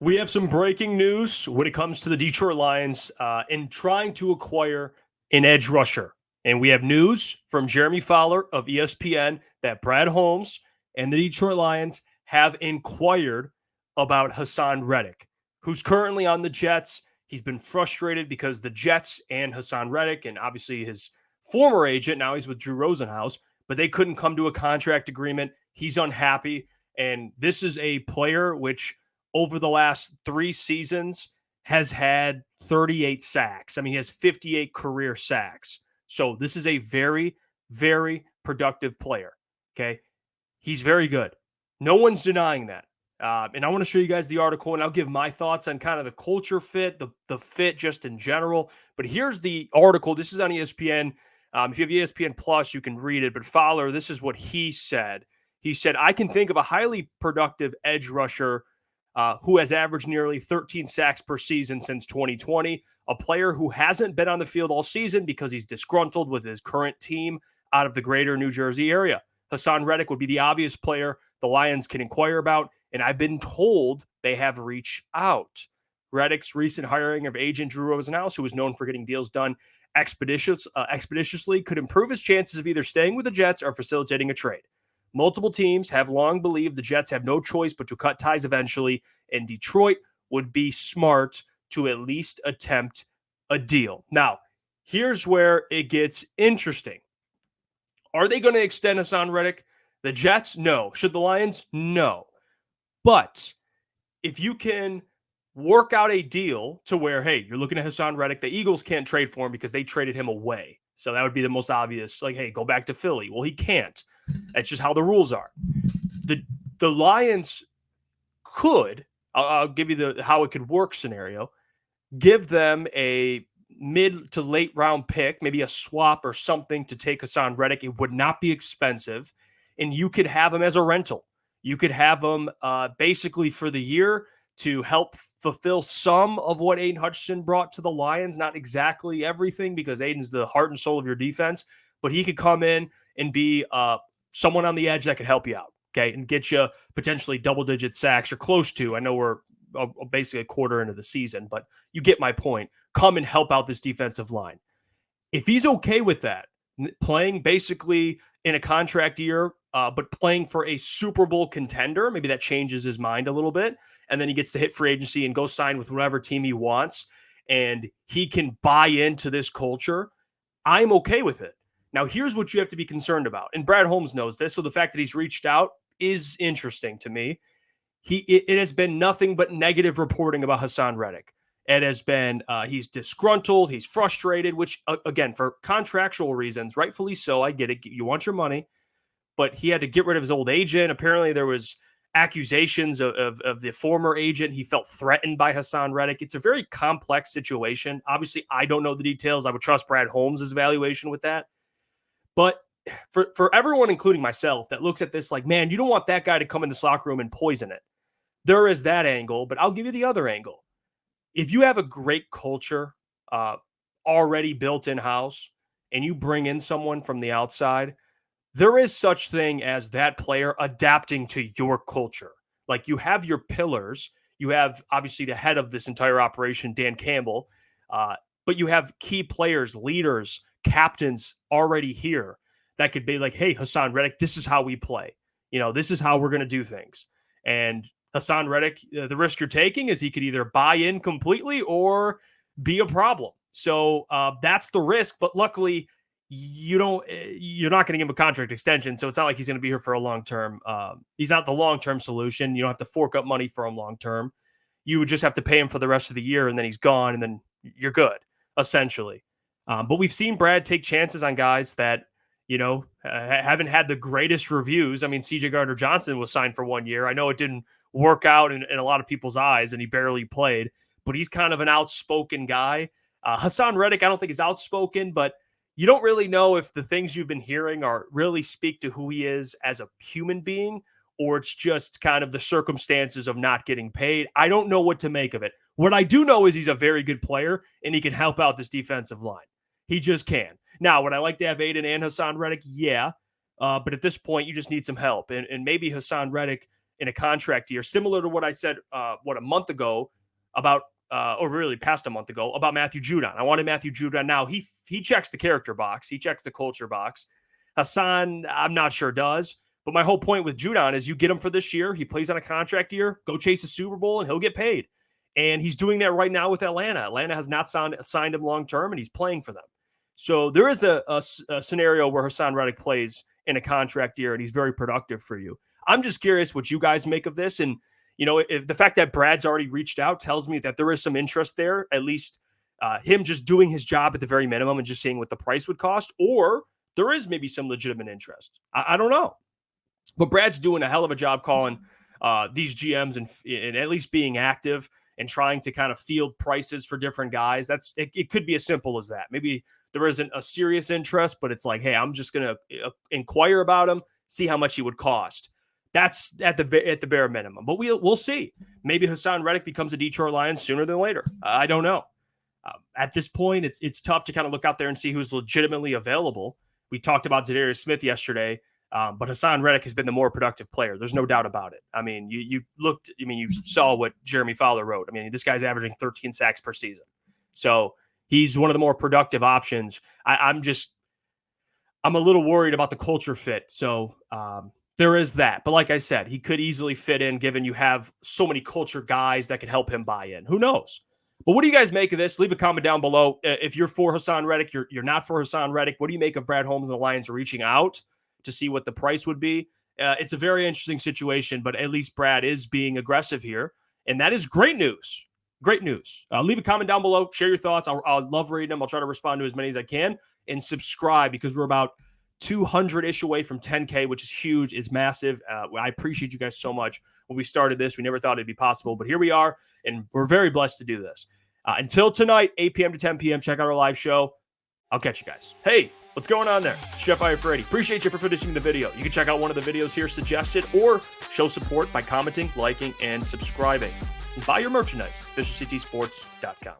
We have some breaking news when it comes to the Detroit Lions in trying to acquire an edge rusher. And we have news from Jeremy Fowler of ESPN that Brad Holmes and the Detroit Lions have inquired about Haason Reddick, who's currently on the Jets. He's been frustrated because the Jets and Haason Reddick, and obviously his former agent, now he's with Drew Rosenhaus, but they couldn't come to a contract agreement. He's unhappy. And this is a player which over the last 3 seasons has had 38 sacks. I mean, he has 58 career sacks. So this is a very, very productive player. Okay. He's very good. No one's denying that. And I want to show you guys the article, and I'll give my thoughts on kind of the culture fit, the fit just in general. But here's the article. This is on ESPN. If you have ESPN Plus, you can read it. But Fowler, this is what he said. He said, I can think of a highly productive edge rusher who has averaged nearly 13 sacks per season since 2020, a player who hasn't been on the field all season because he's disgruntled with his current team out of the greater New Jersey area. Haason Reddick would be the obvious player the Lions can inquire about, and I've been told they have reached out. Reddick's recent hiring of agent Drew Rosenhaus, who is known for getting deals done expeditiously, could improve his chances of either staying with the Jets or facilitating a trade. Multiple teams have long believed the Jets have no choice but to cut ties eventually, and Detroit would be smart to at least attempt a deal. Now, here's where it gets interesting. Are they going to extend Haason Reddick? The Jets? No. Should the Lions? No. But if you can work out a deal to where, hey, you're looking at Haason Reddick, the Eagles can't trade for him because they traded him away. So that would be the most obvious, like, hey, go back to Philly. Well, he can't. That's just how the rules are. The Lions could, I'll give you the how it could work scenario, give them a mid to late round pick, maybe a swap or something to take Haason Reddick. It would not be expensive, and you could have him as a rental. You could have him basically for the year to help fulfill some of what Aiden Hutchinson brought to the Lions. Not exactly everything, because Aiden's the heart and soul of your defense, but he could come in and be someone on the edge that could help you out, okay, and get you potentially double-digit sacks or close to. I know we're basically a quarter into the season, but you get my point. Come and help out this defensive line. If he's okay with that, playing basically in a contract year, but playing for a Super Bowl contender, maybe that changes his mind a little bit, and then he gets to hit free agency and go sign with whatever team he wants, and he can buy into this culture, I'm okay with it. Now, here's what you have to be concerned about. And Brad Holmes knows this, so the fact that he's reached out is interesting to me. It has been nothing but negative reporting about Haason Reddick. It has been he's disgruntled, he's frustrated, which, again, for contractual reasons, rightfully so, I get it. You want your money. But he had to get rid of his old agent. Apparently, there was accusations of the former agent. He felt threatened by Haason Reddick. It's a very complex situation. Obviously, I don't know the details. I would trust Brad Holmes' evaluation with that. But for everyone, including myself, that looks at this like, man, you don't want that guy to come in this locker room and poison it. There is that angle, but I'll give you the other angle. If you have a great culture already built in-house and you bring in someone from the outside, there is such thing as that player adapting to your culture. Like, you have your pillars. You have, obviously, the head of this entire operation, Dan Campbell, but you have key players, leaders, captains already here that could be like, hey, Haason Reddick, this is how we play. This is how we're going to do things. And Haason Reddick, the risk you're taking is he could either buy in completely or be a problem. So that's the risk. But luckily, you're not going to give him a contract extension. So it's not like he's going to be here for a long term. He's not the long-term solution. You don't have to fork up money for him long-term. You would just have to pay him for the rest of the year, and then he's gone, and then you're good, essentially. But we've seen Brad take chances on guys that, haven't had the greatest reviews. I mean, CJ Gardner-Johnson was signed for 1 year. I know it didn't work out in a lot of people's eyes, and he barely played, but he's kind of an outspoken guy. Haason Reddick, I don't think is outspoken, but you don't really know if the things you've been hearing are really speak to who he is as a human being, or it's just kind of the circumstances of not getting paid. I don't know what to make of it. What I do know is he's a very good player, and he can help out this defensive line. He just can. Now, would I like to have Aiden and Haason Reddick? Yeah. But at this point, you just need some help. And maybe Haason Reddick in a contract year, similar to what I said, a month ago about, or really past a month ago, about Matthew Judon. I wanted Matthew Judon now. He checks the character box. He checks the culture box. Haason, I'm not sure does. But my whole point with Judon is you get him for this year. He plays on a contract year. Go chase a Super Bowl, and he'll get paid. And he's doing that right now with Atlanta. Atlanta has not signed him long-term, and he's playing for them. So there is a scenario where Haason Reddick plays in a contract year, and he's very productive for you. I'm just curious what you guys make of this. And, if the fact that Brad's already reached out tells me that there is some interest there, at least him just doing his job at the very minimum and just seeing what the price would cost, or there is maybe some legitimate interest. I don't know. But Brad's doing a hell of a job calling these GMs and at least being active and trying to kind of field prices for different guys. It could be as simple as that. Maybe there isn't a serious interest, but it's like, hey, I'm just going to inquire about him, see how much he would cost. That's at the bare minimum. But we'll see. Maybe Haason Reddick becomes a Detroit Lion sooner than later. I don't know. At this point, it's tough to kind of look out there and see who's legitimately available. We talked about Zadarius Smith yesterday, but Haason Reddick has been the more productive player. There's no doubt about it. I mean, you saw what Jeremy Fowler wrote. I mean, this guy's averaging 13 sacks per season. So he's one of the more productive options. I'm a little worried about the culture fit. So there is that. But like I said, he could easily fit in given you have so many culture guys that could help him buy in. Who knows? But what do you guys make of this? Leave a comment down below. If you're for Haason Reddick, you're not for Haason Reddick. What do you make of Brad Holmes and the Lions reaching out to see what the price would be? It's a very interesting situation, but at least Brad is being aggressive here. And that is great news. Great news. Leave a comment down below. Share your thoughts. I'll love reading them. I'll try to respond to as many as I can. And subscribe because we're about 200-ish away from 10K, which is huge, is massive. I appreciate you guys so much. When we started this, we never thought it'd be possible, but here we are, and we're very blessed to do this. Until tonight, 8 p.m. to 10 p.m., check out our live show. I'll catch you guys. Hey, what's going on there? It's Jeff Iafrate. Appreciate you for finishing the video. You can check out one of the videos here suggested or show support by commenting, liking, and subscribing. And buy your merchandise, officialctsports.com.